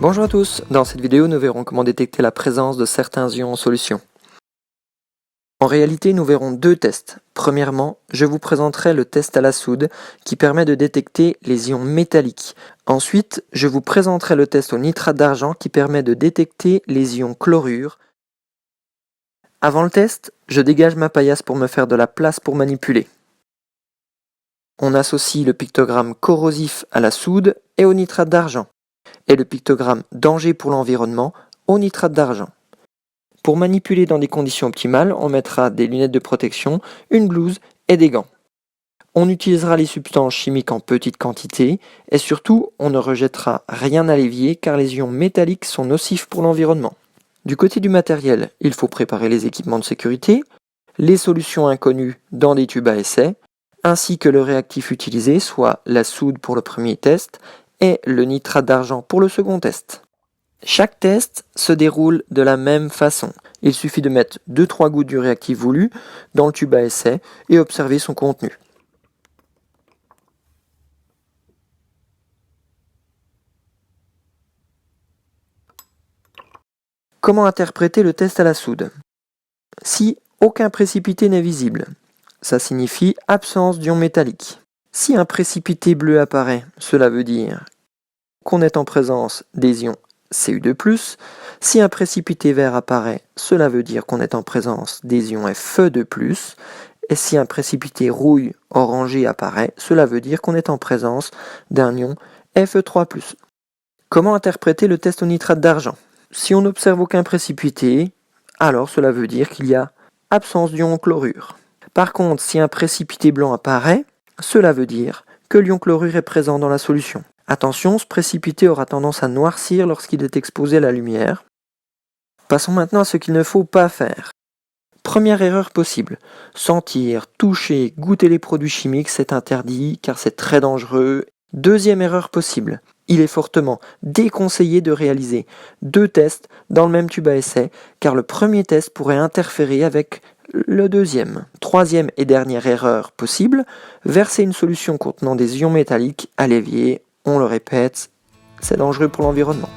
Bonjour à tous, dans cette vidéo nous verrons comment détecter la présence de certains ions en solution. En réalité nous verrons deux tests. Premièrement, je vous présenterai le test à la soude qui permet de détecter les ions métalliques. Ensuite, je vous présenterai le test au nitrate d'argent qui permet de détecter les ions chlorure. Avant le test, je dégage ma paillasse pour me faire de la place pour manipuler. On associe le pictogramme corrosif à la soude et au nitrate d'argent, et le pictogramme danger pour l'environnement au nitrate d'argent. Pour manipuler dans des conditions optimales, on mettra des lunettes de protection, une blouse et des gants. On utilisera les substances chimiques en petite quantité et surtout, on ne rejettera rien à l'évier car les ions métalliques sont nocifs pour l'environnement. Du côté du matériel, il faut préparer les équipements de sécurité, les solutions inconnues dans des tubes à essai, ainsi que le réactif utilisé, soit la soude pour le premier test et le nitrate d'argent pour le second test. Chaque test se déroule de la même façon. Il suffit de mettre 2-3 gouttes du réactif voulu dans le tube à essai et observer son contenu. Comment interpréter le test à la soude? Si aucun précipité n'est visible, ça signifie absence d'ion métallique. Si un précipité bleu apparaît, cela veut dire qu'on est en présence des ions Cu2+. Si un précipité vert apparaît, cela veut dire qu'on est en présence des ions Fe2+. Et si un précipité rouille orangé apparaît, cela veut dire qu'on est en présence d'un ion Fe3+. Comment interpréter le test au nitrate d'argent? Si on n'observe aucun précipité, alors cela veut dire qu'il y a absence d'ion chlorure. Par contre, si un précipité blanc apparaît, cela veut dire que l'ion chlorure est présent dans la solution. Attention, ce précipité aura tendance à noircir lorsqu'il est exposé à la lumière. Passons maintenant à ce qu'il ne faut pas faire. Première erreur possible, sentir, toucher, goûter les produits chimiques, c'est interdit car c'est très dangereux. Deuxième erreur possible, il est fortement déconseillé de réaliser 2 tests dans le même tube à essai car le premier test pourrait interférer avec le deuxième. Troisième et dernière erreur possible, verser une solution contenant des ions métalliques à l'évier. On le répète, c'est dangereux pour l'environnement.